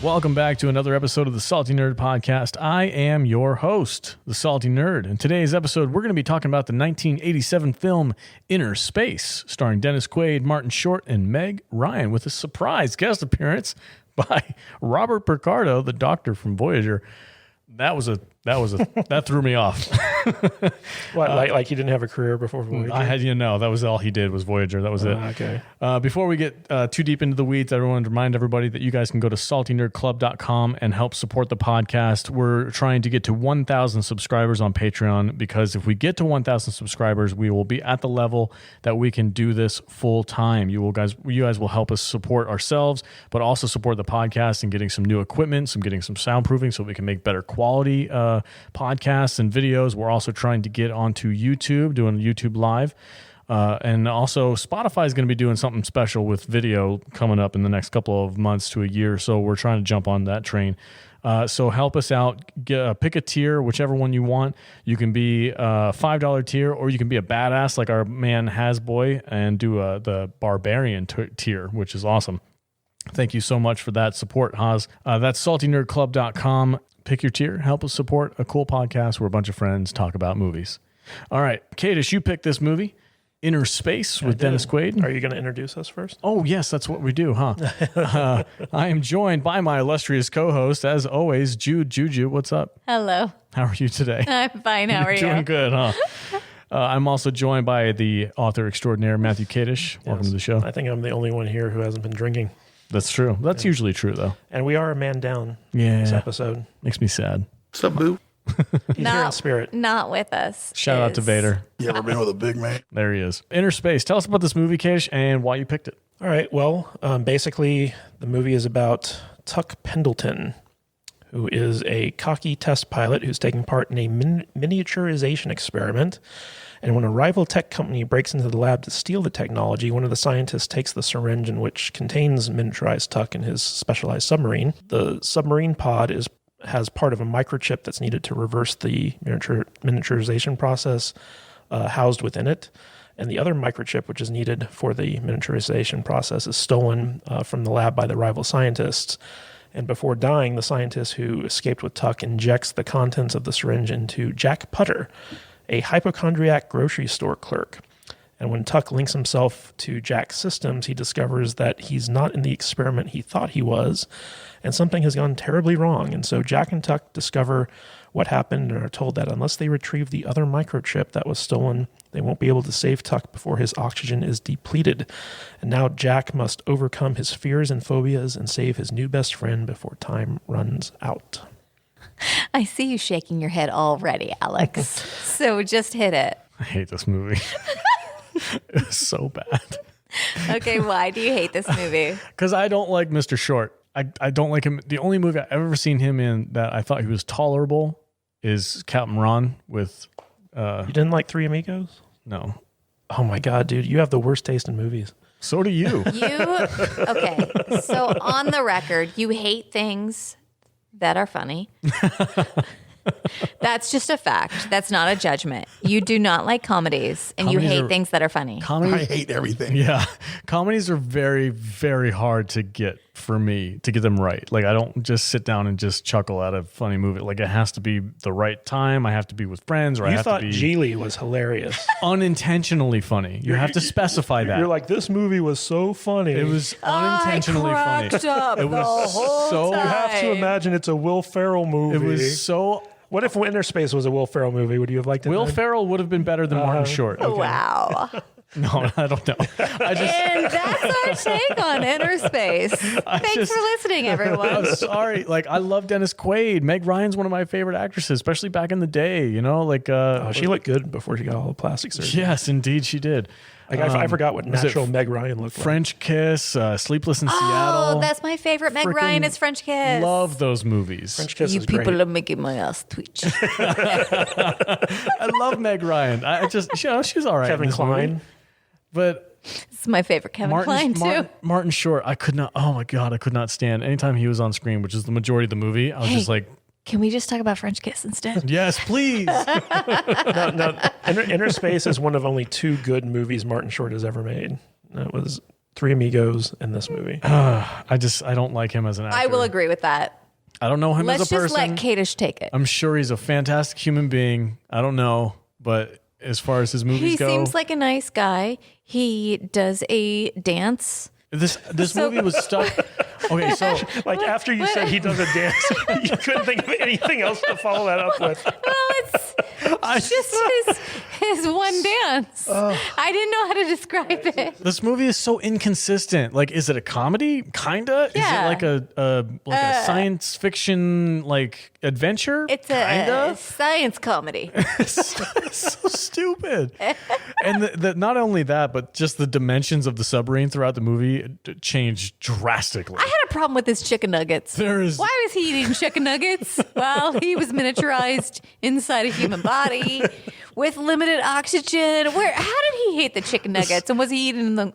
Welcome back to another episode of the Salty Nerd Podcast. I am your host, the Salty Nerd. In today's episode, we're going to be talking about the 1987 film Innerspace, starring Dennis Quaid, Martin Short, and Meg Ryan, with a surprise guest appearance by Robert Picardo, the Doctor from Voyager. That threw me off. What, like he didn't have a career before Voyager? That was all he did was Voyager. That was it. Okay. Before we get too deep into the weeds, I want to remind everybody that you guys can go to saltynerdclub.com and help support the podcast. We're trying to get to 1,000 subscribers on Patreon, because if we get to 1,000 subscribers, we will be at the level that we can do this full time. You guys will help us support ourselves, but also support the podcast and getting some new equipment, getting some soundproofing so we can make better quality podcasts and videos. We're also trying to get onto YouTube, doing YouTube Live. And also Spotify is going to be doing something special with video coming up in the next couple of months to a year. So we're trying to jump on that train. So help us out. Pick a tier, whichever one you want. You can be a $5 tier, or you can be a badass like our man Hasboy and do the Barbarian tier, which is awesome. Thank you so much for that support, Haz. That's saltynerdclub.com. Pick your tier. Help us support a cool podcast where a bunch of friends talk about movies. All right, Kadish, you picked this movie, Innerspace, with Dennis Quaid. Are you going to introduce us first? Oh, yes, that's what we do, huh? I am joined by my illustrious co-host, as always, Juju. What's up? Hello. How are you today? I'm fine. How are you? Doing good, huh? I'm also joined by the author extraordinaire, Matthew Kadish. Welcome to the show. I think I'm the only one here who hasn't been drinking. That's true. That's usually true, though. And we are a man down this episode. Makes me sad. What's up, boo? He's here in spirit. Not with us. Shout out to Vader. You ever been with a big man? There he is. Innerspace. Tell us about this movie, Kadish, and why you picked it. All right. Well, basically, the movie is about Tuck Pendleton, who is a cocky test pilot who's taking part in a miniaturization experiment. And when a rival tech company breaks into the lab to steal the technology, one of the scientists takes the syringe in which contains miniaturized Tuck in his specialized submarine. The submarine pod has part of a microchip that's needed to reverse the miniaturization process housed within it. And the other microchip, which is needed for the miniaturization process, is stolen from the lab by the rival scientists. And before dying, the scientist who escaped with Tuck injects the contents of the syringe into Jack Putter, a hypochondriac grocery store clerk. And when Tuck links himself to Jack's systems, he discovers that he's not in the experiment he thought he was, and something has gone terribly wrong. And so Jack and Tuck discover what happened and are told that unless they retrieve the other microchip that was stolen, they won't be able to save Tuck before his oxygen is depleted. And now Jack must overcome his fears and phobias and save his new best friend before time runs out. I see you shaking your head already, Alex. So just hit it. I hate this movie. It's so bad. Okay, why do you hate this movie? Because I don't like Mr. Short. I don't like him. The only movie I've ever seen him in that I thought he was tolerable is Captain Ron with... You didn't like Three Amigos? No. Oh my God, dude. You have the worst taste in movies. So do you. Okay, so on the record, you hate things that are funny. That's just a fact. That's not a judgment. You do not like comedies, and you hate things that are funny. I hate everything. Yeah. Comedies are very, very hard to get for me, to get them right. Like, I don't just sit down and just chuckle at a funny movie. Like, it has to be the right time. I have to be with friends, or I have to be... You thought Geely was hilarious. Unintentionally funny. You have to specify that. You're like, this movie was so funny. It was unintentionally funny. Up It was so... You have to imagine it's a Will Ferrell movie. It was so... What if Innerspace was a Will Ferrell movie? Would you have liked it? Will Ferrell would have been better than Martin Short. Okay. Wow. No, I don't know. And that's our take on Innerspace. Thanks for listening, everyone. I'm sorry. Like, I love Dennis Quaid. Meg Ryan's one of my favorite actresses, especially back in the day, you know? Like, she looked good before she got all the plastic surgery. Yes, indeed she did. Like, I forgot what natural Meg Ryan looked like. French Kiss, Sleepless in Seattle. Oh, that's my favorite. Meg Ryan is French Kiss. Love those movies. French Kiss You is people great. are making my ass twitch. I love Meg Ryan. I just, she was all right. Kevin Kline. But It's my favorite Kevin Kline, too. Martin Short, I could not, oh my God, I could not stand. Anytime he was on screen, which is the majority of the movie, I was just like, Can we just talk about French Kiss instead? yes, please. No, Innerspace is one of only two good movies Martin Short has ever made. That was Three Amigos in this movie. I don't like him as an actor. I will agree with that. I don't know him Let's as a person. just let Kadish take it. I'm sure he's a fantastic human being. I don't know, but as far as his movies go, He seems like a nice guy. He does a dance. This movie was stuck. Okay, so Like after you said he does a dance, you couldn't think of anything else to follow that up with. Well, it's just his one dance. I didn't know how to describe it. this movie is so inconsistent. Like, is it a comedy? Kinda. Yeah. Is it like a science fiction like adventure? It's a science comedy. It's so stupid. And not only that, but just the dimensions of the submarine throughout the movie changed drastically. I had a problem with his chicken nuggets. Why was he eating chicken nuggets? Well, he was miniaturized inside a human body with limited oxygen. How did he hate the chicken nuggets? And was he eating them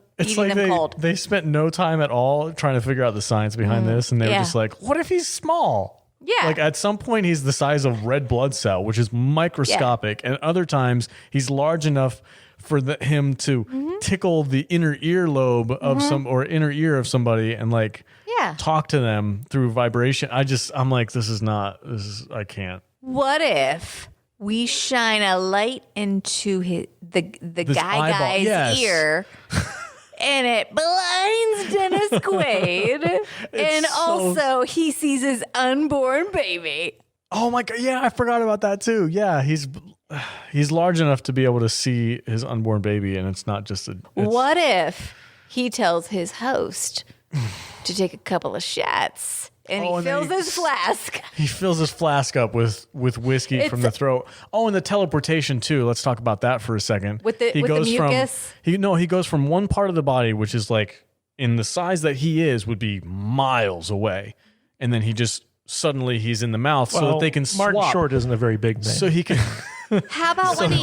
cold? They spent no time at all trying to figure out the science behind this, and they were just like, "What if he's small?" Yeah. Like at some point he's the size of red blood cell, which is microscopic, and other times he's large enough for him to tickle the inner earlobe of inner ear of somebody and talk to them through vibration. I'm like, I can't. What if we shine a light into the guy's ear and it blinds Dennis Quaid and also he sees his unborn baby? Oh my God. Yeah, I forgot about that too. Yeah, he's large enough to be able to see his unborn baby, and it's not just What if he tells his host to take a couple of shots and he fills his flask? He fills his flask up with whiskey from the throat. Oh, and the teleportation too. Let's talk about that for a second. With the mucus? He goes from one part of the body, which is like in the size that he is, would be miles away, and then suddenly he's in the mouth so that they can swap. Martin Short isn't a very big man. So he can. How about when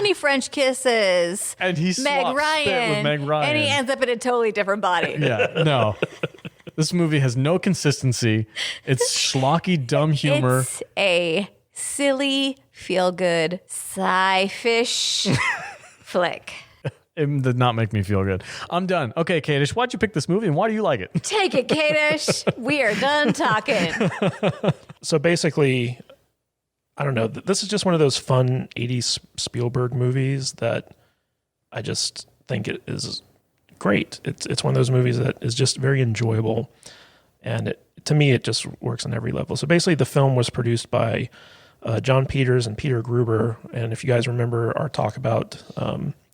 he French kisses and he Meg Ryan, with Meg Ryan, and he ends up in a totally different body? Yeah, no. This movie has no consistency. It's schlocky, dumb humor. It's a silly, feel-good sci-fish flick. It did not make me feel good. I'm done. Okay, Kadish, why'd you pick this movie and why do you like it? Take it, Kadish. We are done talking. So basically, I don't know. This is just one of those fun 80s Spielberg movies that I just think it is great. It's one of those movies that is just very enjoyable. And to me, it just works on every level. So basically, the film was produced by John Peters and Peter Gruber. And if you guys remember our talk about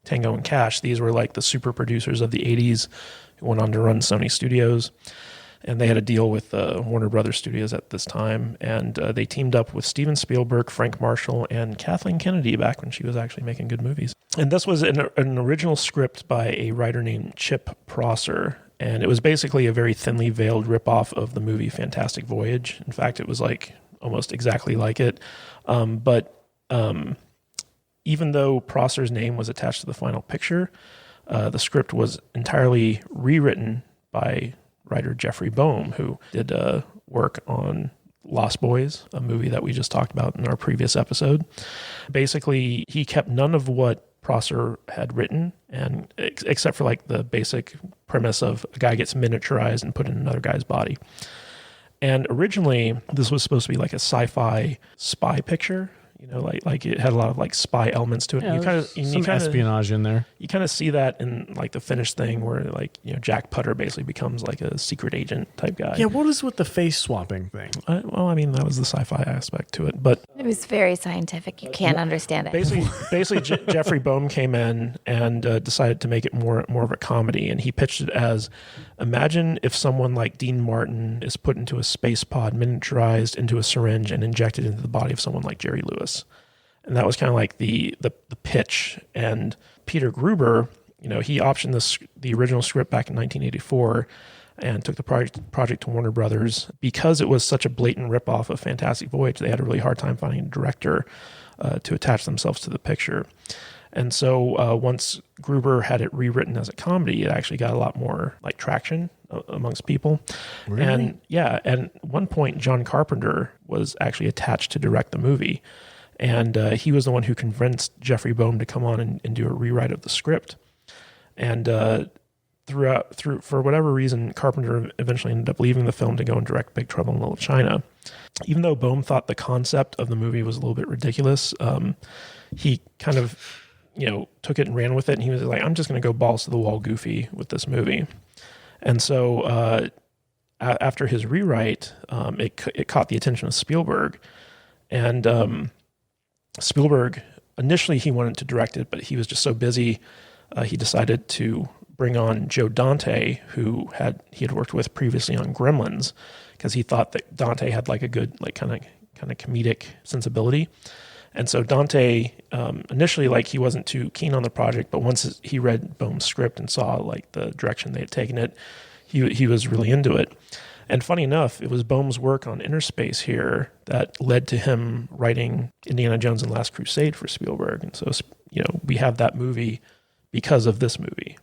Tango and Cash, these were like the super producers of the 80s who went on to run Sony Studios. And they had a deal with Warner Brothers Studios at this time. And they teamed up with Steven Spielberg, Frank Marshall, and Kathleen Kennedy back when she was actually making good movies. And this was an original script by a writer named Chip Prosser. And it was basically a very thinly veiled ripoff of the movie Fantastic Voyage. In fact, it was like almost exactly like it. But even though Prosser's name was attached to the final picture, the script was entirely rewritten by writer Jeffrey Boehm, who did work on Lost Boys, a movie that we just talked about in our previous episode. Basically, he kept none of what Prosser had written, and except for like the basic premise of a guy gets miniaturized and put in another guy's body. And originally, this was supposed to be like a sci-fi spy picture. You know, like it had a lot of like spy elements to it. Yeah, you kind of espionage in there. You kind of see that in like the finished thing, where like Jack Putter basically becomes like a secret agent type guy. Yeah, what is with the face swapping thing? Well, I mean that was the sci-fi aspect to it, but it was very scientific. You can't understand it. Basically, Jeffrey Boehm came in and decided to make it more of a comedy, and he pitched it as: imagine if someone like Dean Martin is put into a space pod, miniaturized into a syringe, and injected into the body of someone like Jerry Lewis. And that was kind of like the pitch. And Peter Gruber, he optioned the original script back in 1984 and took the project to Warner Brothers. Because it was such a blatant ripoff of Fantastic Voyage, they had a really hard time finding a director to attach themselves to the picture. And so once Gruber had it rewritten as a comedy, it actually got a lot more like traction amongst people. Really? And at one point, John Carpenter was actually attached to direct the movie. And he was the one who convinced Jeffrey Boehm to come on and do a rewrite of the script. And for whatever reason, Carpenter eventually ended up leaving the film to go and direct Big Trouble in Little China. Even though Boehm thought the concept of the movie was a little bit ridiculous, he kind of, took it and ran with it. And he was like, I'm just going to go balls to the wall goofy with this movie. And so after his rewrite, it caught the attention of Spielberg. And Spielberg, initially he wanted to direct it, but he was just so busy, he decided to bring on Joe Dante, who he had worked with previously on Gremlins, because he thought that Dante had like a good kind of comedic sensibility. And so Dante, initially, he wasn't too keen on the project, but once he read Boehm's script and saw the direction they had taken it, he was really into it. And funny enough, it was Boehm's work on Innerspace here that led to him writing Indiana Jones and Last Crusade for Spielberg. And so, we have that movie because of this movie.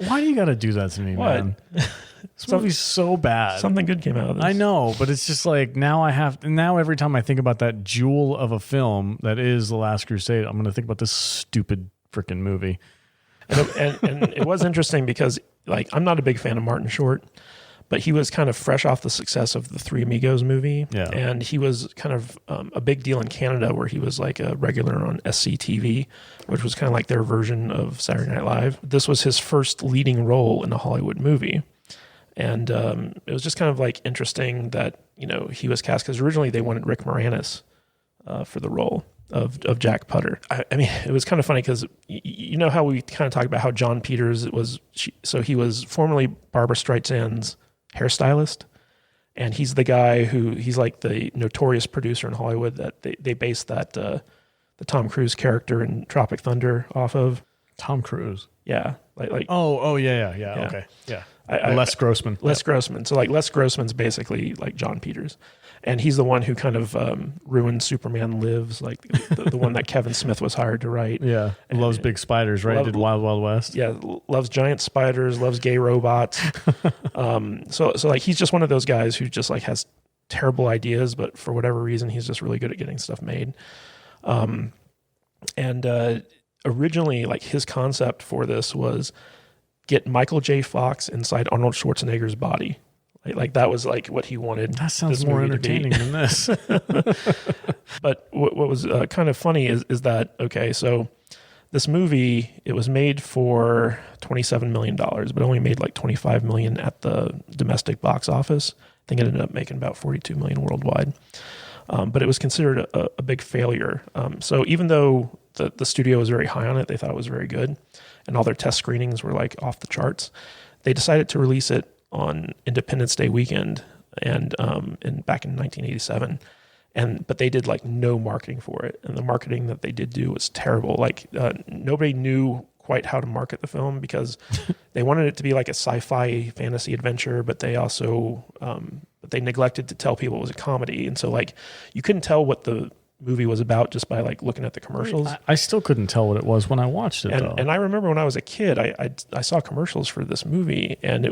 Why do you got to do that to me, man? This movie's so bad. Something good came out of this. I know, but it's just now every time I think about that jewel of a film that is The Last Crusade, I'm going to think about this stupid freaking movie. And it was interesting because I'm not a big fan of Martin Short, but he was kind of fresh off the success of the Three Amigos movie. Yeah. And he was kind of a big deal in Canada, where he was like a regular on SCTV, which was kind of like their version of Saturday Night Live. This was his first leading role in a Hollywood movie. And it was just kind of interesting that, he was cast, because originally they wanted Rick Moranis for the role of Jack Putter. I mean, it was kind of funny because you know how we kind of talked about how John Peters he was formerly Barbra Streisand's hairstylist, and he's the guy he's like the notorious producer in Hollywood that they based the Tom Cruise character in Tropic Thunder off of. Tom Cruise. Yeah. Yeah. Okay. Yeah. Les Grossman. Les Grossman. So Les Grossman's basically like John Peters. And he's the one who kind of ruined Superman Lives, the one that Kevin Smith was hired to write. Yeah. And loves big spiders, right? Did Wild Wild West. Yeah. Loves giant spiders, loves gay robots. So he's just one of those guys who just has terrible ideas, but for whatever reason, he's just really good at getting stuff made. Originally, his concept for this was get Michael J. Fox inside Arnold Schwarzenegger's body. That was what he wanted. That sounds more entertaining than this. But what was kind of funny is that, okay, so this movie, it was made for $27 million, but only made $25 million at the domestic box office. I think it ended up making about $42 million worldwide. But it was considered a big failure. So even though the studio was very high on it, they thought it was very good, and all their test screenings were off the charts, they decided to release it on Independence Day weekend and back in 1987. But they did no marketing for it, and the marketing that they did do was terrible. Nobody knew quite how to market the film, because they wanted it to be a sci-fi fantasy adventure, but they also they neglected to tell people it was a comedy. And so you couldn't tell what the movie was about just by looking at the commercials. I still couldn't tell what it was when I watched it, though. And I remember when I was a kid, I saw commercials for this movie, and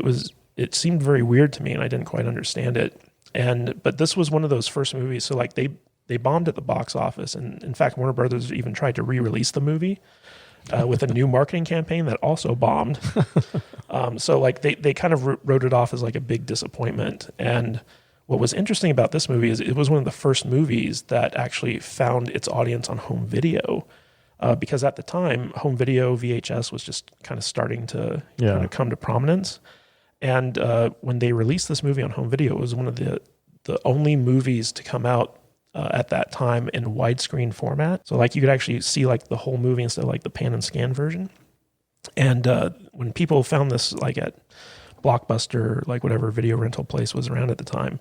it seemed very weird to me, and I didn't quite understand it. But this was one of those first movies. So they bombed at the box office, and in fact, Warner Brothers even tried to re-release the movie with a new marketing campaign that also bombed. So they kind of wrote it off as a big disappointment. And what was interesting about this movie is it was one of the first movies that actually found its audience on home video, because at the time, home video, VHS, was just kind of starting to kind of come to prominence. And when they released this movie on home video, it was one of the only movies to come out at that time in widescreen format. So you could actually see the whole movie instead of the pan and scan version. And when people found this at Blockbuster, whatever video rental place was around at the time,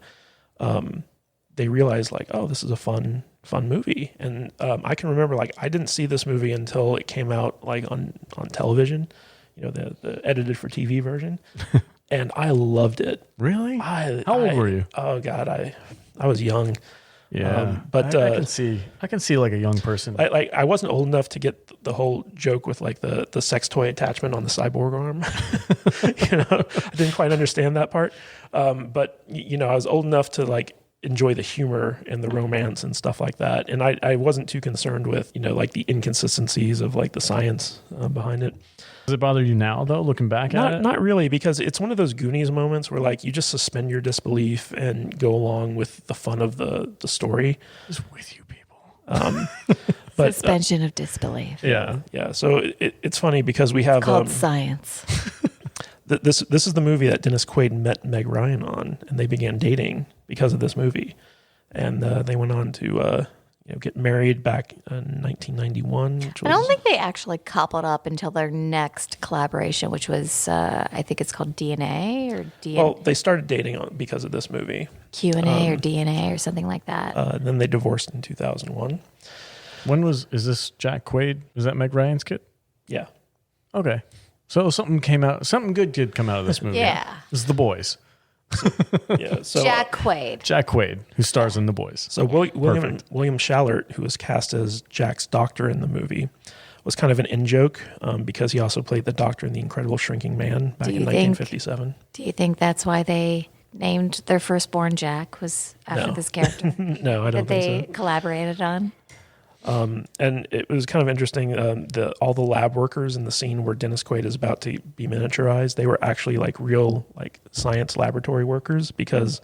they realized oh, this is a fun movie. And I can remember I didn't see this movie until it came out on television, the edited for TV version. And I loved it. Really? How old were you? Oh God, I was young. Yeah, but I can see a young person. I wasn't old enough to get the whole joke with the sex toy attachment on the cyborg arm. I didn't quite understand that part. But I was old enough to enjoy the humor and the romance and stuff like that. And I wasn't too concerned with the inconsistencies of the science behind it. Does it bother you now, though, looking back at it? Not really, because it's one of those Goonies moments where like you just suspend your disbelief and go along with the fun of the story. Just with you people. But Suspension of disbelief. Yeah. yeah. So it's funny because we have Called science. this is the movie that Dennis Quaid met Meg Ryan on, and they began dating because of this movie, and they went on to get married back in 1991. I don't think they actually coupled up until their next collaboration, which was I think it's called DNA or DNA. Well, they started dating because of this movie. Q&A or DNA or something like that. Then they divorced in 2001. Is this Jack Quaid? Is that Meg Ryan's kid? Yeah. Okay. So something good did come out of this movie. Yeah. This is The Boys. Yeah. So Jack Quaid. Jack Quaid, who stars in The Boys. So William Shallert, who was cast as Jack's doctor in the movie, was kind of an in-joke because he also played the doctor in The Incredible Shrinking Man back in 1957. Do you think that's why they named their firstborn Jack was after this character No, I don't that they think so. collaborated on? And it was kind of interesting. All the lab workers in the scene where Dennis Quaid is about to be miniaturized, they were actually like real like science laboratory workers because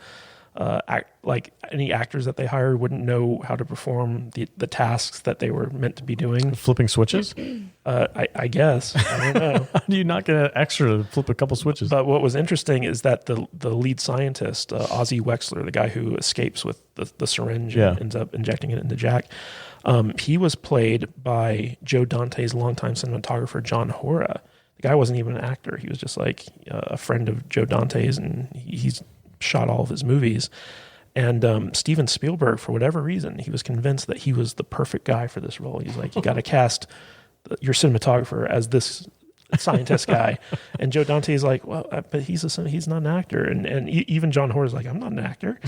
like any actors that they hired wouldn't know how to perform the tasks that they were meant to be doing. Flipping switches? I guess. I don't know. How do you not get an extra to flip a couple switches? But what was interesting is that the lead scientist, Ozzie Wexler, the guy who escapes with the syringe and ends up injecting it into Jack, he was played by Joe Dante's longtime cinematographer, John Hora. The guy wasn't even an actor. He was just like a friend of Joe Dante's, and he's shot all of his movies. And Steven Spielberg, for whatever reason, he was convinced that he was the perfect guy for this role. He's like, you got to cast your cinematographer as this scientist guy. And Joe Dante is like, well, but he's not an actor. And even John Hora's like, I'm not an actor.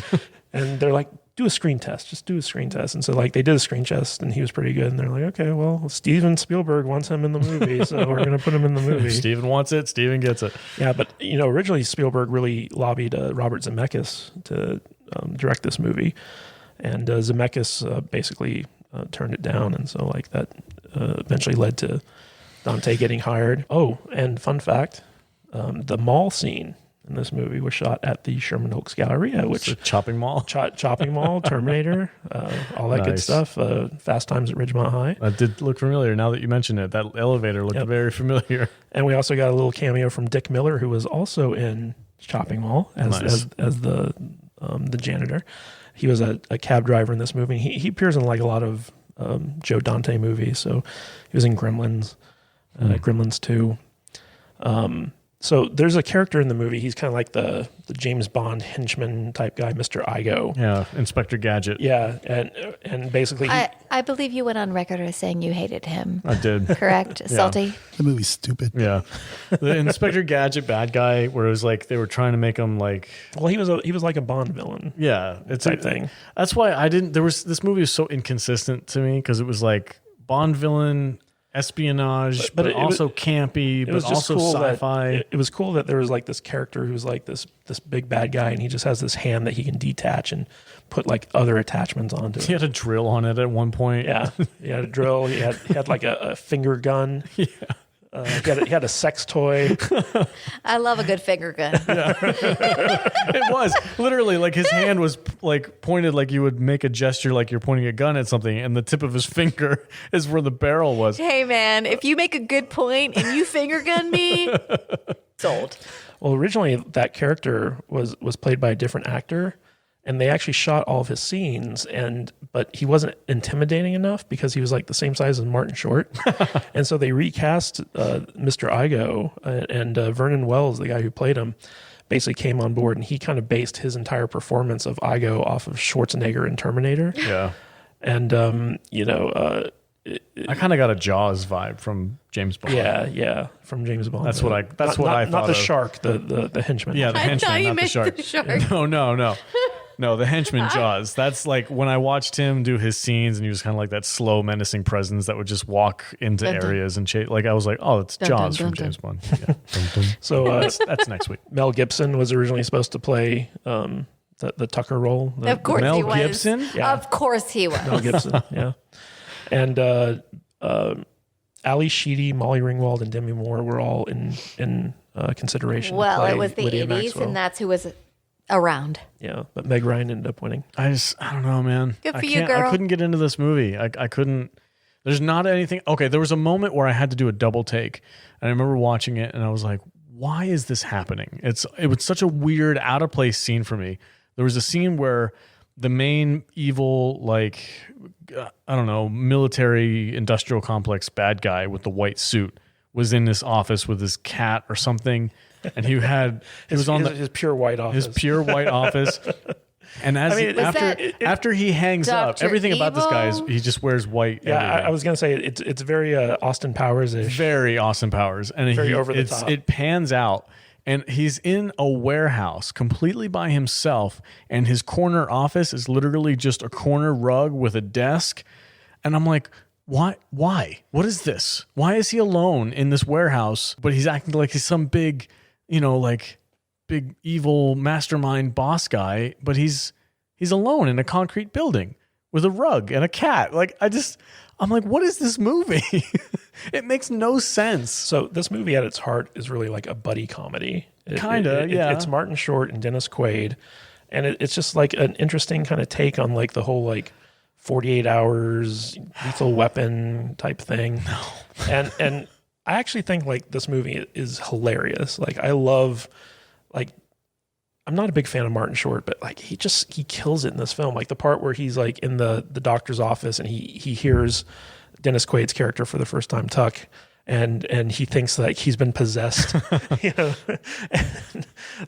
And they're like, do a screen test. Just do a screen test. And so like they did a screen test and he was pretty good. And they're like, okay, well, Steven Spielberg wants him in the movie, so we're going to put him in the movie. If Steven wants it, Steven gets it. Yeah, but originally Spielberg really lobbied Robert Zemeckis to direct this movie. And Zemeckis basically turned it down. And so like that eventually led to Dante getting hired. Oh, and fun fact, the mall scene in this movie was shot at the Sherman Oaks Galleria, which It's a chopping mall. Chopping Mall, Terminator, all that good Nice. stuff. Fast Times at Ridgemont High. That did look familiar now that you mentioned it. That elevator looked very familiar. And we also got a little cameo from Dick Miller, who was also in Chopping Mall as the janitor. He was a cab driver in this movie. He appears in like a lot of Joe Dante movies. So he was in Gremlins, Gremlins 2. So there's a character in the movie. He's kind of like the James Bond henchman type guy, Mr. Igo. Yeah, Inspector Gadget. Yeah, and basically, I believe you went on record as saying you hated him. I did. Correct? Salty? The movie's stupid. Yeah. The Inspector Gadget bad guy, where it was like they were trying to make him like. well, he was like a Bond villain. Yeah, it's Type thing. That's why I didn't. This movie was so inconsistent to me because it was like Bond villain, espionage, but also campy, but also cool sci-fi. It was cool that there was like this character who's like this big bad guy, and he just has this hand that he can detach and put like other attachments onto it. He had a drill on it at one point. Yeah, he had a drill. He had like a finger gun. Yeah. He had a sex toy. I love a good finger gun. It was literally like his hand was like pointed like you would make a gesture like you're pointing a gun at something, and the tip of his finger is where the barrel was. Hey, man, if you make a good point and you finger gun me, sold. Well, originally that character was played by a different actor, and they actually shot all of his scenes, but he wasn't intimidating enough because he was like the same size as Martin Short. And so they recast Mr. Igo, and Vernon Wells, the guy who played him, basically came on board, and he kind of based his entire performance of Igo off of Schwarzenegger in Terminator. Yeah. And, I kind of got a Jaws vibe from James Bond. yeah, from James Bond. That's what I thought Not the of. shark, the henchman. Yeah, the I henchman, thought you not the meant shark. the shark. No. No, the henchman Jaws. That's like when I watched him do his scenes, and he was kind of like that slow, menacing presence that would just walk into Dun, dun. areas and chase. Like I was like, oh, it's Dun, Jaws dun, from dun, James Bond. Yeah. Dun, dun. So That's next week. Mel Gibson was originally supposed to play the Tucker role. Of course Mel he was. Gibson? Yeah. Of course he was. Mel Gibson, yeah. And Ali Sheedy, Molly Ringwald, and Demi Moore were all in consideration. Well, it was the Lydia 80s, Maxwell. And that's who was around. Yeah, but Meg Ryan ended up winning. I don't know, man. Good for you, girl. I couldn't get into this movie. I couldn't. There's not anything. Okay, there was a moment where I had to do a double take, and I remember watching it, and I was like, "Why is this happening?" It was such a weird, out of place scene for me. There was a scene where the main evil, like, I don't know, military industrial complex bad guy with the white suit was in this office with his cat or something, and he was on his pure white office. His pure white office. And after he hangs up, everything about this guy is he just wears white. Yeah, I was gonna say it's very Austin Powers-ish. Very Austin Powers, and very over the top. It pans out. And he's in a warehouse completely by himself, and his corner office is literally just a corner rug with a desk. And I'm like, why? What is this? Why is he alone in this warehouse? But he's acting like he's some big, like big evil mastermind boss guy. But he's alone in a concrete building with a rug and a cat. Like I'm like, what is this movie? It makes no sense. So this movie at its heart is really like a buddy comedy. Yeah. It's Martin Short and Dennis Quaid. And it's just like an interesting kind of take on like the whole like 48 hours lethal weapon type thing. No. And I actually think like this movie is hilarious. Like I love, like, I'm not a big fan of Martin Short, but like he kills it in this film. Like the part where he's like in the doctor's office and he hears Dennis Quaid's character for the first time, Tuck, and he thinks like he's been possessed, And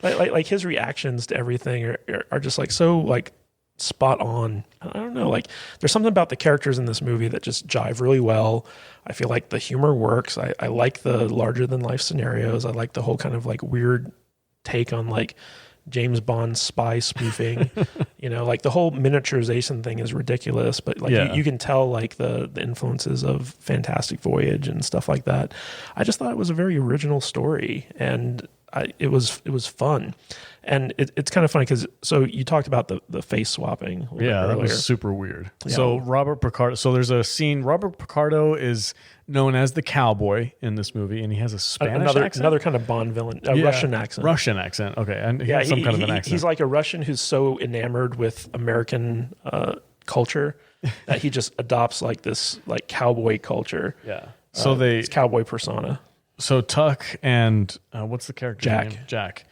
like his reactions to everything are just like so like spot on. I don't know, like there's something about the characters in this movie that just jive really well. I feel like the humor works. I like the larger than life scenarios. I like the whole kind of like weird take on like James Bond spy spoofing. Like the whole miniaturization thing is ridiculous, but like you can tell like the influences of Fantastic Voyage and stuff like that. I just thought it was a very original story, and it was fun. And it's kind of funny because so you talked about the face swapping. That was super weird. Yeah. So Robert Picardo. So there's a scene. Robert Picardo is known as the cowboy in this movie, and he has a Spanish accent. Another kind of Bond villain, Russian accent. Russian accent. Okay, and he has some kind of an accent. He's like a Russian who's so enamored with American culture that he just adopts like this like cowboy culture. Yeah. So it's cowboy persona. So Tuck and what's the character name? Jack.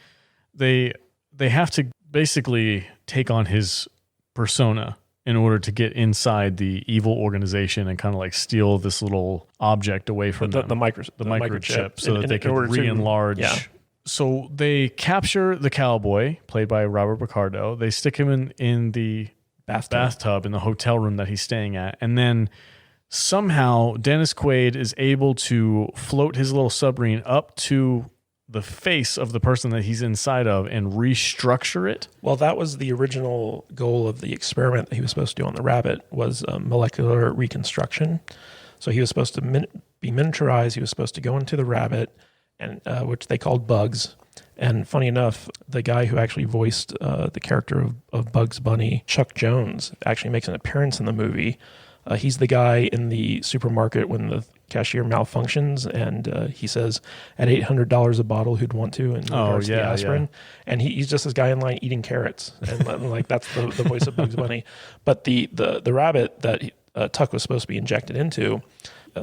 They have to basically take on his persona in order to get inside the evil organization and kind of like steal this little object away from them. The microchip. So that they can re-enlarge. Yeah. So they capture the cowboy, played by Robert Picardo. They stick him in the bathtub in the hotel room that he's staying at. And then somehow Dennis Quaid is able to float his little submarine up to the face of the person that he's inside of and restructure it. Well, that was the original goal of the experiment that he was supposed to do on the rabbit, was molecular reconstruction. So he was supposed to be miniaturized. He was supposed to go into the rabbit, and which they called Bugs. And funny enough, the guy who actually voiced the character of Bugs Bunny, Chuck Jones, actually makes an appearance in the movie. He's the guy in the supermarket when the cashier malfunctions, and he says, at $800 a bottle, who'd want to, in regards to the aspirin. Yeah. And he's just this guy in line eating carrots, and like that's the voice of Bugs Bunny. But the rabbit that Tuck was supposed to be injected into,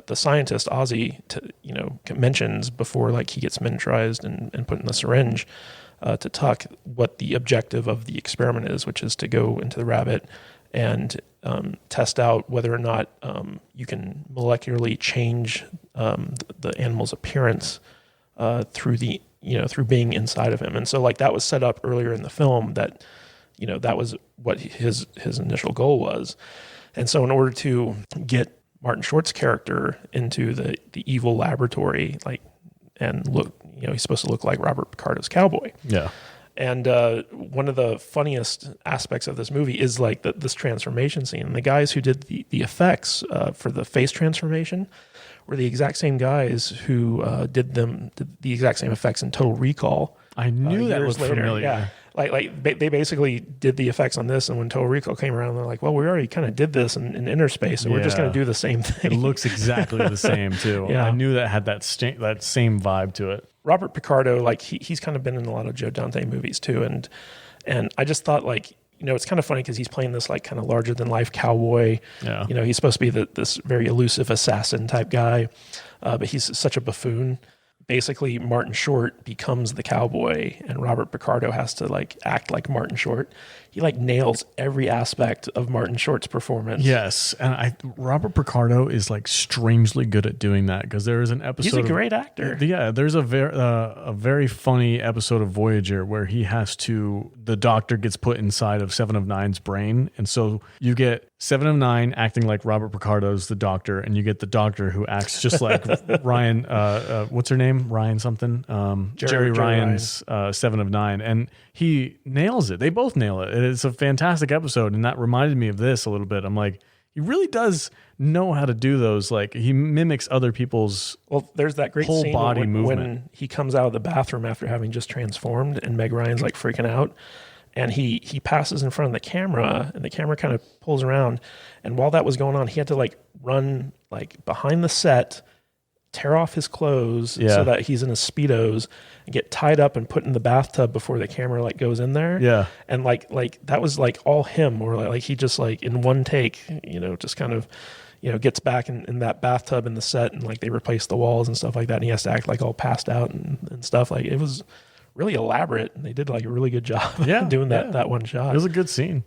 the scientist Ozzy mentions before like he gets miniaturized and put in the syringe to Tuck what the objective of the experiment is, which is to go into the rabbit and test out whether or not you can molecularly change the animal's appearance through being inside of him. And so like that was set up earlier in the film that that was what his initial goal was. And so in order to get Martin Short's character into the evil laboratory, like, and look, he's supposed to look like Robert Picardo's cowboy. Yeah. And one of the funniest aspects of this movie is like this transformation scene. And the guys who did the effects for the face transformation were the exact same guys who did the exact same effects in Total Recall. I knew that was familiar. Yeah. They basically did the effects on this, and when Total Recall came around, they're like, well, we already kind of did this in Innerspace, so we're just going to do the same thing. It looks exactly the same too. Yeah. I knew that had that same vibe to it. Robert Picardo, like he's kind of been in a lot of Joe Dante movies too, and I just thought, like, you know, it's kind of funny because he's playing this like kind of larger than life cowboy. Yeah. You know, he's supposed to be this very elusive assassin type guy, but he's such a buffoon. Basically, Martin Short becomes the cowboy, and Robert Picardo has to like act like Martin Short. He like nails every aspect of Martin Short's performance. Yes, and Robert Picardo is like strangely good at doing that, because there is an episode. He's a great actor. Yeah, there's a very funny episode of Voyager where the doctor gets put inside of Seven of Nine's brain, and so you get Seven of Nine acting like Robert Picardo's the doctor, and you get the doctor who acts just like Ryan. What's her name? Ryan something. Jerry Ryan's Seven of Nine, and he nails it. They both nail it. It's a fantastic episode, and that reminded me of this a little bit. I'm like, he really does know how to do those. Like, he mimics other people's there's that great whole scene body movement. When he comes out of the bathroom after having just transformed, and Meg Ryan's like freaking out, and he passes in front of the camera, and the camera kind of pulls around, and while that was going on, he had to like run like behind the set, tear off his clothes so that he's in his Speedos, and get tied up and put in the bathtub before the camera like goes in there. Yeah. And like that was like all him, or like he just like in one take, you know, just kind of, you know, gets back in that bathtub in the set, and like they replace the walls and stuff like that, and he has to act like all passed out and stuff. Like, it was really elaborate, and they did like a really good job doing that one shot. It was a good scene.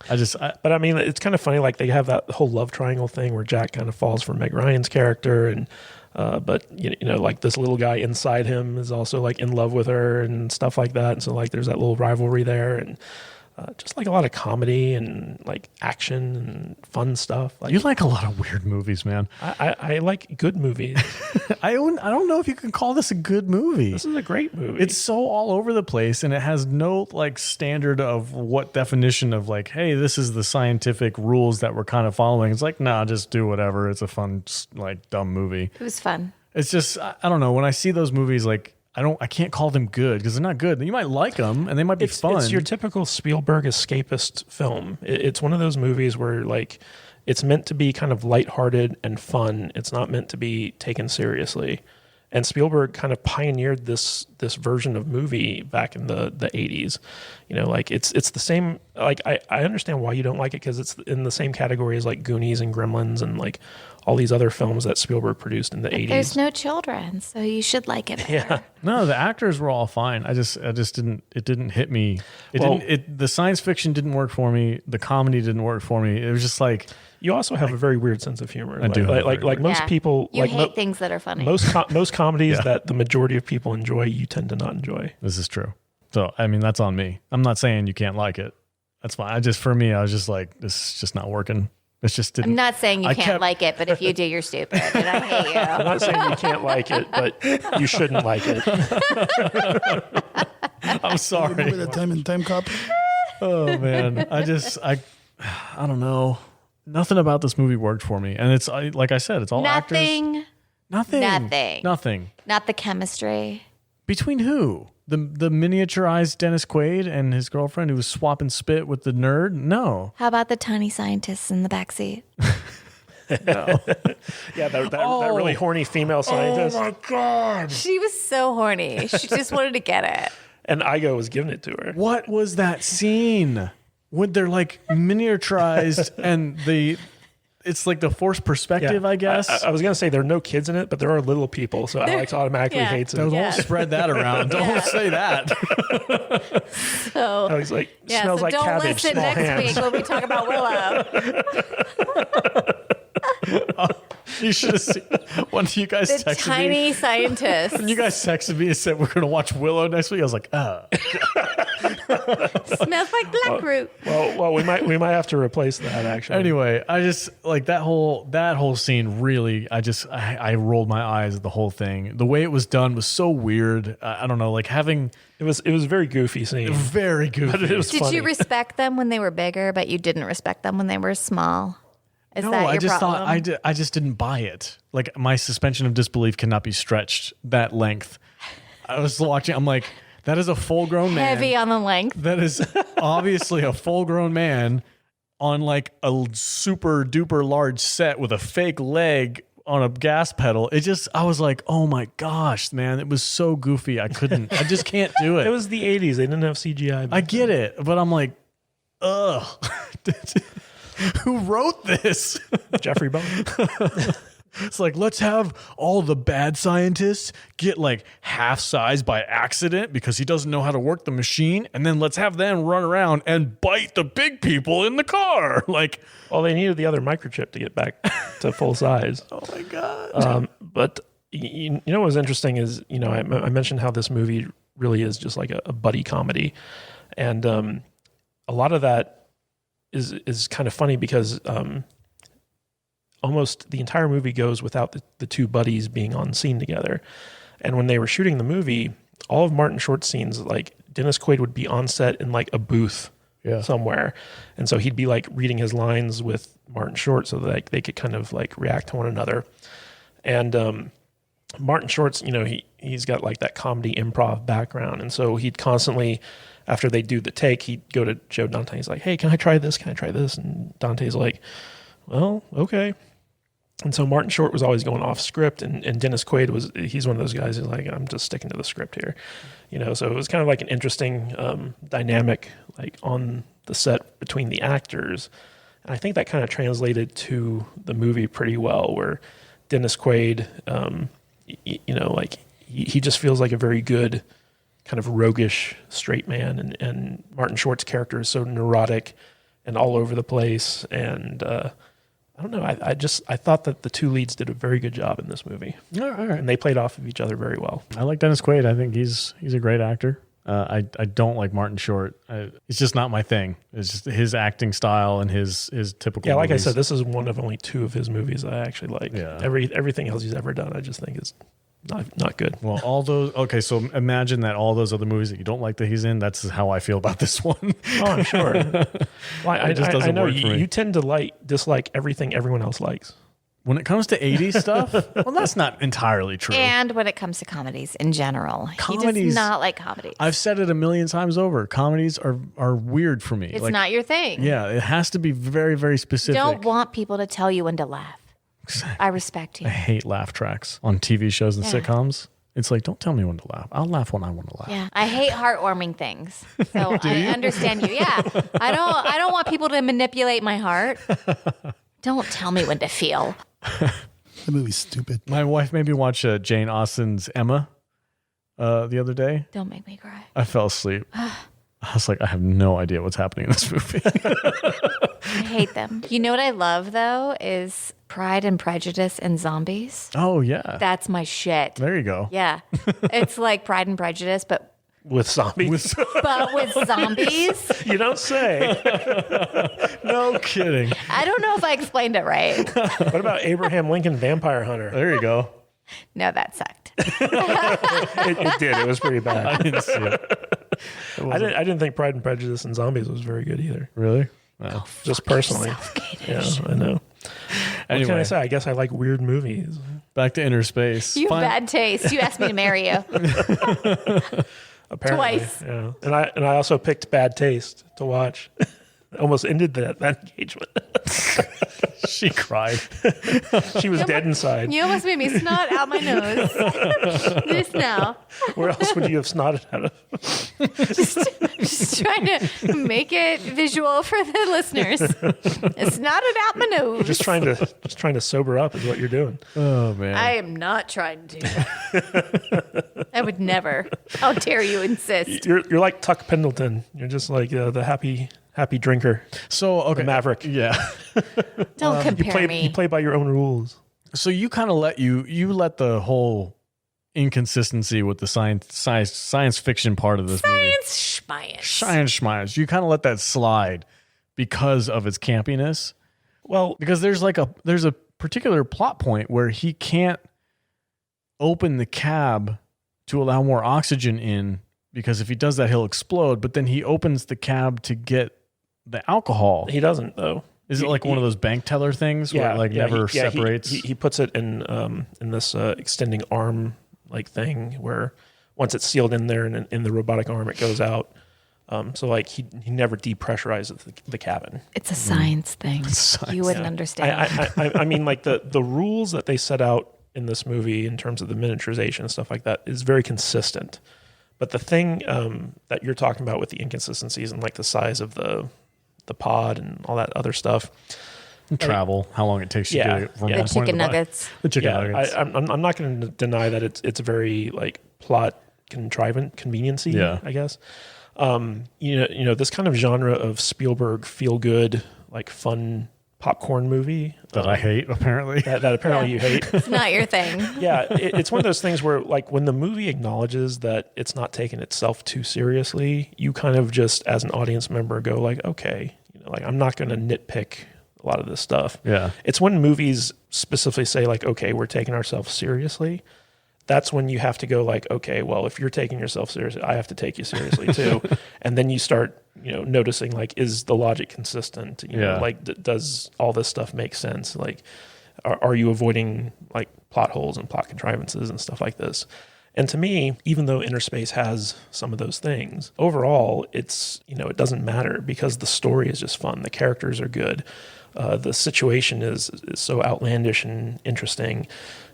But I mean, it's kind of funny, like they have that whole love triangle thing where Jack kind of falls for Meg Ryan's character, and but you know, like this little guy inside him is also like in love with her and stuff like that, and so like there's that little rivalry there, and just like a lot of comedy and like action and fun stuff. Like, you like a lot of weird movies, man. I like good movies. I don't know if you can call this a good movie. This is a great movie. It's so all over the place, and it has no like standard of what definition of like, hey, this is the scientific rules that we're kind of following. It's like, nah, just do whatever. It's a fun, like, dumb movie. It was fun. It's just, I don't know. When I see those movies, like, I can't call them good because they're not good. You might like them and they might be fun. It's your typical Spielberg escapist film. It's one of those movies where like it's meant to be kind of lighthearted and fun. It's not meant to be taken seriously. And Spielberg kind of pioneered this version of movie back in the 80s. You know, like it's the same. Like I understand why you don't like it, because it's in the same category as like Goonies and Gremlins and like all these other films that Spielberg produced in the 80s. There's no children, so you should like it better. Yeah. No, the actors were all fine. I just didn't. It didn't hit me. The science fiction didn't work for me. The comedy didn't work for me. It was just like, you also have a very weird sense of humor. I do. Like most people, you like hate things that are funny. Most comedies that the majority of people enjoy, you tend to not enjoy. This is true. So I mean, that's on me. I'm not saying you can't like it. That's fine. For me, I was just like, this is just not working. It's just didn't. I'm not saying you can't like it, but if you do, you're stupid, and I hate you. I'm not saying you can't like it, but you shouldn't like it. I'm sorry. Remember that time in Time Cop? Oh man, I don't know. Nothing about this movie worked for me, and it's like I said, it's all actors. Nothing. Not the chemistry. Between who? The miniaturized Dennis Quaid and his girlfriend who was swapping spit with the nerd? No. How about the tiny scientists in the backseat? No. Yeah, that really horny female scientist. Oh my God. She was so horny. She just wanted to get it. And Igo was giving it to her. What was that scene? When they're like miniaturized and it's like the forced perspective, I guess. I was going to say there are no kids in it, but there are little people, so Alex automatically hates it. Don't spread that around. Don't say that. So Alex smells like don't cabbage, listen small next hands. week when we talk about Willow. You should have seen one of you guys The texted me. tiny scientist. When you guys texted me and said we're going to watch Willow next week, I was like, oh. Smells like blackroot. Well, we might have to replace that actually. Anyway, I just like that whole scene. Really, I rolled my eyes at the whole thing. The way it was done was so weird. I don't know, like having it was a very goofy scene. Very goofy. But it was Did funny. you respect them when they were bigger, but you didn't respect them when they were small? Is No, that your I just problem? thought I just didn't buy it. Like my suspension of disbelief cannot be stretched that length. I was watching. I'm like, That is a full-grown man. Heavy on the length. That is obviously a full-grown man on like a super duper large set with a fake leg on a gas pedal. I was like, oh my gosh, man, it was so goofy. I just can't do it. It was the 80s. They didn't have CGI. I get it, but I'm like, ugh. Who wrote this? Jeffrey Bowen. It's like, let's have all the bad scientists get like half size by accident because he doesn't know how to work the machine. And then let's have them run around and bite the big people in the car. Like, well, they needed the other microchip to get back to full size. Oh my God. But you know what was interesting is, I mentioned how this movie really is just like a buddy comedy. And a lot of that is kind of funny because almost the entire movie goes without the two buddies being on scene together. And when they were shooting the movie, all of Martin Short's scenes, like Dennis Quaid would be on set in like a booth somewhere. And so he'd be like reading his lines with Martin Short so that they could kind of like react to one another. And Martin Short's, he's got like that comedy improv background. And so he'd constantly, after they do the take, he'd go to Joe Dante. He's like, hey, can I try this? Can I try this? And Dante's like, well, okay. And so Martin Short was always going off script, and Dennis Quaid he's one of those guys who's like, I'm just sticking to the script here. So it was kind of like an interesting dynamic like on the set between the actors. And I think that kind of translated to the movie pretty well, where Dennis Quaid, like he just feels like a very good kind of roguish straight man. And Martin Short's character is so neurotic and all over the place. And I don't know. I thought that the two leads did a very good job in this movie. All right. And they played off of each other very well. I like Dennis Quaid. I think he's a great actor. I don't like Martin Short. It's just not my thing. It's just his acting style and his typical. Yeah, like movies. I said, this is one of only two of his movies I actually like. Yeah. Everything else he's ever done, I just think is not good. Well, all those. Okay, so imagine that all those other movies that you don't like that he's in. That's how I feel about this one. Oh, I'm sure. Well, it just doesn't I know work for me. you tend to dislike everything everyone else likes. When it comes to 80s stuff, well, that's not entirely true. And when it comes to comedies in general, he Comedies- does not like comedies. I've said it a million times over. Comedies are weird for me. It's not your thing. Yeah, it has to be very, very specific. Don't want people to tell you when to laugh. I respect you. I hate laugh tracks on TV shows and sitcoms. It's like, don't tell me when to laugh. I'll laugh when I want to laugh. Yeah, I hate heartwarming things. So I understand you. Yeah, I don't want people to manipulate my heart. Don't tell me when to feel. The movie's stupid. My wife made me watch Jane Austen's Emma the other day. Don't make me cry. I fell asleep. I was like, I have no idea what's happening in this movie. I hate them. You know what I love, though, is Pride and Prejudice and zombies. Oh, yeah. That's my shit. There you go. Yeah. It's like Pride and Prejudice, but With zombies? with zombies. You don't say. No kidding. I don't know if I explained it right. What about Abraham Lincoln Vampire Hunter? There you go. No, that sucked. It did. It was pretty bad. I didn't see it. I didn't think Pride and Prejudice and Zombies was very good either. Really? No. Just personally. Yeah, I know. What can I say? I guess I like weird movies. Back to Innerspace. You have bad taste. You asked me to marry you. Apparently. Twice. Yeah. And I also picked Bad Taste to watch. Almost ended that engagement. She cried. She was dead inside. You almost made me snot out my nose. Just now. Where else would you have snotted out of? Just trying to make it visual for the listeners. It's snotted out my nose. Just trying to sober up is what you're doing. Oh, man. I am not trying to. I would never. How dare you insist? You're like Tuck Pendleton. You're just like the happy drinker. So, okay. The Maverick. Yeah. Don't compare me. You play by your own rules. So you kind of let the whole inconsistency with the science fiction part of this movie. Science schmice. You kind of let that slide because of its campiness. Well, because there's a particular plot point where he can't open the cab to allow more oxygen in, because if he does that, he'll explode. But then he opens the cab to get the alcohol. He doesn't, though. Is it like one of those bank teller things where it never separates? He puts it in this extending arm like thing where once it's sealed in there and in the robotic arm, it goes out. So like he never depressurizes the cabin. It's a science thing. You wouldn't understand. I mean, like the rules that they set out in this movie in terms of the miniaturization and stuff like that is very consistent. But the thing that you're talking about with the inconsistencies and like the size of the pod and all that other stuff. Travel, how long it takes you to get from one point chicken nuggets. The chicken nuggets. I'm not going to deny that it's very like plot conveniency, I guess. You know, this kind of genre of Spielberg feel good, like fun popcorn movie that I hate, apparently. That apparently you hate. It's not your thing. Yeah, it's one of those things where, like, when the movie acknowledges that it's not taking itself too seriously, you kind of just, as an audience member, go like, okay, you know, like I'm not going to nitpick a lot of this stuff. Yeah, it's when movies specifically say like, okay, we're taking ourselves seriously. That's when you have to go like, okay, well, if you're taking yourself seriously, I have to take you seriously too. And then you start, you know, noticing like, is the logic consistent? You know, like, does all this stuff make sense? Like, are you avoiding like plot holes and plot contrivances and stuff like this? And to me, even though Innerspace has some of those things, overall, it's, you know, it doesn't matter because the story is just fun. The characters are good. The situation is so outlandish and interesting.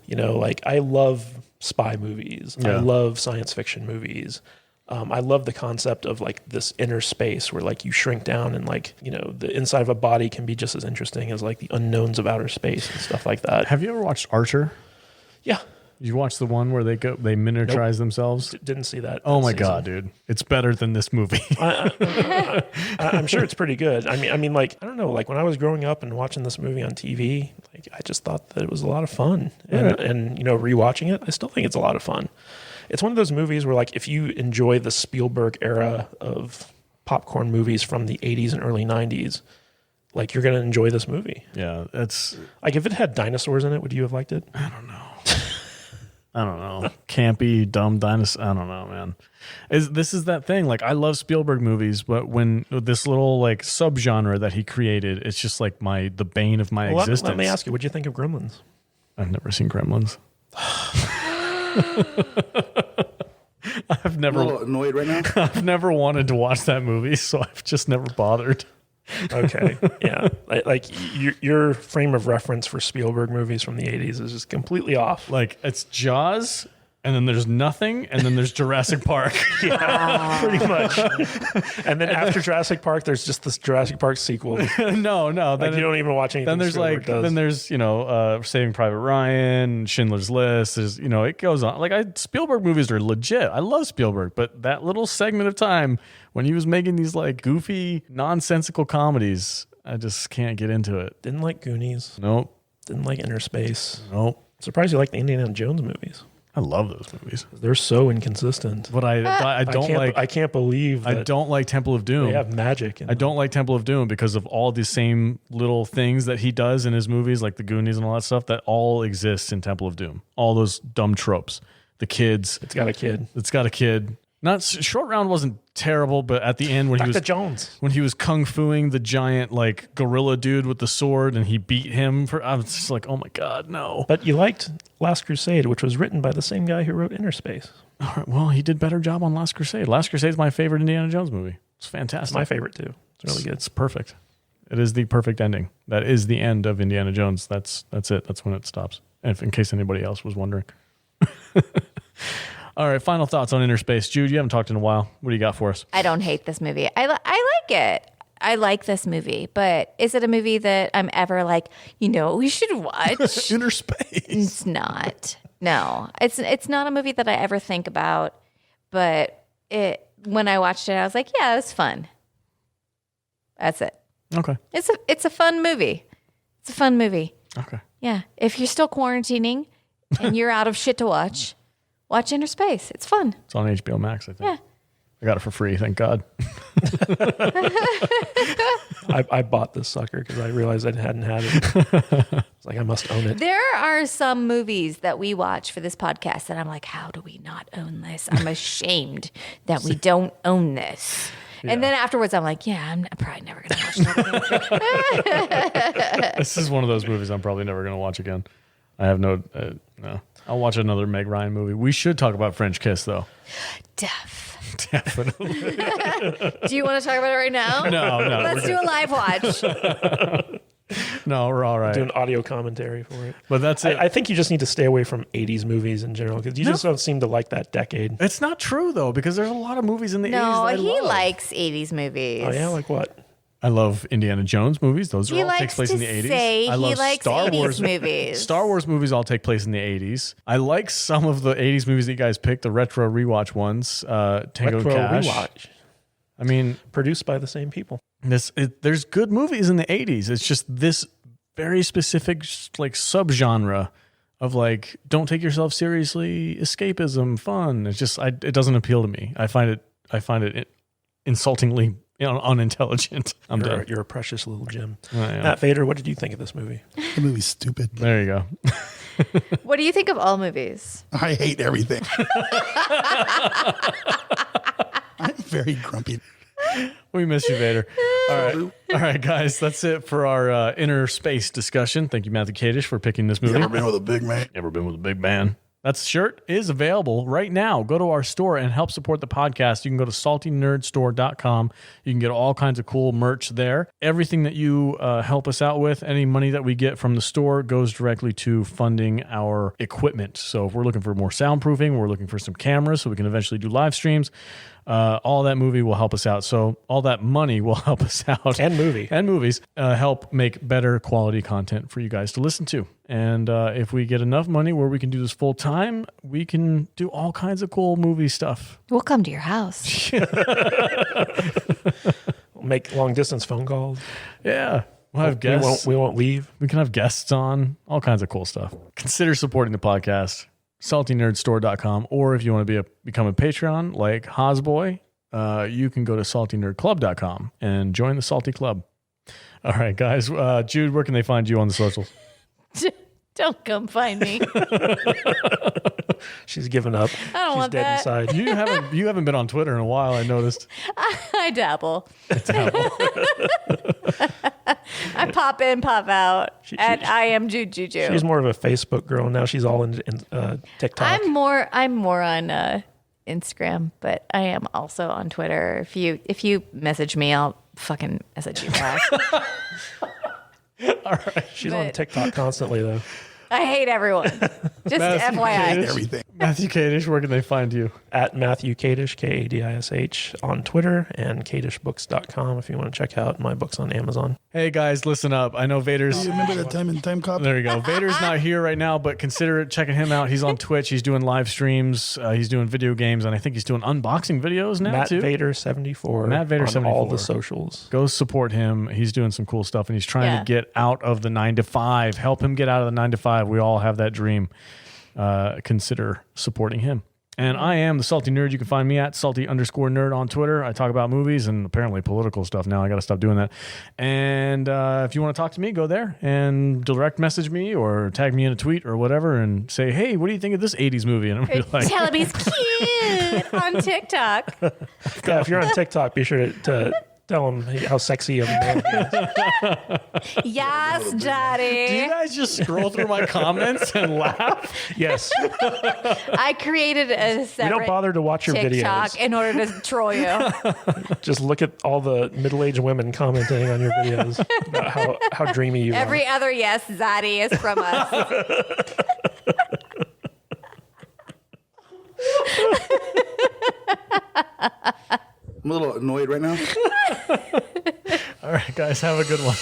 You know, like I love spy movies. I love science fiction movies. I love the concept of like this inner space where like you shrink down and like, you know, the inside of a body can be just as interesting as like the unknowns of outer space and stuff like that. Have you ever watched Archer? Yeah. You watched the one where they miniaturize themselves? Didn't see that. Oh my God, dude. It's better than this movie. I'm sure it's pretty good. I mean, like, I don't know, like when I was growing up and watching this movie on TV, like I just thought that it was a lot of fun. And you know, rewatching it, I still think it's a lot of fun. It's one of those movies where like if you enjoy the Spielberg era of popcorn movies from the 80s and early 90s, like you're going to enjoy this movie. Yeah, it's like if it had dinosaurs in it, would you have liked it? I don't know. Campy, dumb dinosaur. I don't know, man. This is that thing. Like I love Spielberg movies, but when this little like subgenre that he created, it's just like the bane of my existence. Let me ask you, what'd you think of Gremlins? I've never seen Gremlins. I'm a little annoyed right now. I've never wanted to watch that movie, so I've just never bothered. Okay, yeah. Like your frame of reference for Spielberg movies from the 80s is just completely off. Like it's Jaws, and then there's nothing, and then there's Jurassic Park. Yeah, pretty much. And then after Jurassic Park, there's just this Jurassic Park sequel. No. Like you don't even watch anything. Then there's Spielberg like, does. then there's, you know, Saving Private Ryan, Schindler's List. There's, you know, it goes on. Like Spielberg movies are legit. I love Spielberg, but that little segment of time when he was making these like goofy, nonsensical comedies, I just can't get into it. Didn't like Goonies. Nope. Didn't like Innerspace. Nope. Surprised you like the Indiana Jones movies. I love those movies. They're so inconsistent. But I can't believe that I don't like Temple of Doom. they have magic. I don't like Temple of Doom because of all the same little things that he does in his movies, like the Goonies and all that stuff, that all exists in Temple of Doom. All those dumb tropes. The kids. It's got a kid. Not Short Round wasn't terrible, but at the end when Dr. Jones. when he was kung fuing the giant like gorilla dude with the sword and he beat him I was just like, oh my God, no. But you liked Last Crusade, which was written by the same guy who wrote Innerspace. All right, well, he did better job on Last Crusade. Last Crusade is my favorite Indiana Jones movie. It's fantastic. It's my favorite too. It's really good. It's perfect. It is the perfect ending. That is the end of Indiana Jones. That's it. That's when it stops. And in case anybody else was wondering. All right, final thoughts on Innerspace. Jude, you haven't talked in a while. What do you got for us? I don't hate this movie. I like it. I like this movie, but is it a movie that I'm ever like, you know, we should watch? Innerspace. It's not. No, it's not a movie that I ever think about. But when I watched it, I was like, yeah, it was fun. That's it. Okay. It's a fun movie. It's a fun movie. Okay. Yeah. If you're still quarantining and you're out of shit to watch Innerspace. It's fun. It's on HBO Max, I think. Yeah. I got it for free, thank God. I bought this sucker because I realized I hadn't had it. It's like I must own it. There are some movies that we watch for this podcast that I'm like, how do we not own this? I'm ashamed that we don't own this. Yeah. And then afterwards, I'm like, yeah, I'm probably never going to watch that. This is one of those movies I'm probably never going to watch again. I have no. I'll watch another Meg Ryan movie. We should talk about French Kiss, though. Definitely. Do you want to talk about it right now? No. Let's do a live watch. No, we're all right. Do an audio commentary for it. But that's it. I think you just need to stay away from 80s movies in general because you just don't seem to like that decade. It's not true, though, because there's a lot of movies in the 80s that I he love. likes 80s movies. Oh, yeah? Like what? I love Indiana Jones movies. Those He all take place in the 80s. Say I love he likes Star 80s Wars movies. Star Wars movies all take place in the 80s. I like some of the 80s movies that you guys picked, the retro rewatch ones. Tango Retro and Cash. rewatch. I mean, Produced by the same people. there's good movies in the 80s. It's just this very specific like subgenre of like don't take yourself seriously, escapism, fun. It's just it doesn't appeal to me. I find it insultingly unintelligent. I'm done. You're a precious little gem. Yeah. Matt Vader, what did you think of this movie? The movie's stupid. There you go. What do you think of all movies? I hate everything. I'm very grumpy. We miss you, Vader. All right, guys. That's it for our Innerspace discussion. Thank you, Matthew Kadish, for picking this movie. Never been with a big man. Never been with a big man. That shirt is available right now. Go to our store and help support the podcast. You can go to saltynerdstore.com. You can get all kinds of cool merch there. Everything that you help us out with, any money that we get from the store goes directly to funding our equipment. So if we're looking for more soundproofing, we're looking for some cameras so we can eventually do live streams. All that movie will help us out. So all that money will help us out. And movies help make better quality content for you guys to listen to. And if we get enough money where we can do this full time, we can do all kinds of cool movie stuff. We'll come to your house. We'll make long distance phone calls. Yeah. We'll have guests. We won't leave. We can have guests on, all kinds of cool stuff. Consider supporting the podcast. saltynerdstore.com, or if you want to become a Patreon like Hosboy, you can go to saltynerdclub.com and join the Salty Club. All right, guys. Jude, where can they find you on the socials? Don't come find me. She's given up. I don't She's want dead that. inside. You haven't been on Twitter in a while, I noticed. I dabble. I pop in, pop out. I am Jude Juju. She's more of a Facebook girl now. She's all in TikTok. I'm more on Instagram, but I am also on Twitter. If you message me, I'll fucking message you back. All right. She's on TikTok constantly, though. I hate everyone. Just Matthew FYI. Everything. Matthew Kadish, where can they find you? At Matthew Kadish, Kadish, on Twitter, and kadishbooks.com if you want to check out my books on Amazon. Hey, guys, listen up. I know Vader's... You remember that time in Time Cop? There you go. Vader's not here right now, but consider checking him out. He's on Twitch. He's doing live streams. He's doing video games, and I think he's doing unboxing videos now, Matt too. Vader 74. Matt Vader on 74. all the socials. Go support him. He's doing some cool stuff, and he's trying to get out of the 9-to-5. Help him get out of the 9-to-5. We all have that dream. Consider supporting him. And I am the Salty Nerd. You can find me at salty_nerd on Twitter. I talk about movies and apparently political stuff now. I got to stop doing that. And if you want to talk to me, go there and direct message me or tag me in a tweet or whatever and say, hey, what do you think of this 80s movie? And I'm going to be like, Tell him he's cute on TikTok. Yeah, if you're on TikTok, be sure to tell him how sexy of a man he is. Yes, do you Daddy. guys just scroll through my comments and laugh? Yes. I created a We separate don't bother to watch your TikTok videos. in order to troll you. Just look at all the middle-aged women commenting on your videos about how dreamy you Every are. other yes, Zaddy is from us. I'm a little annoyed right now. All right, guys, have a good one.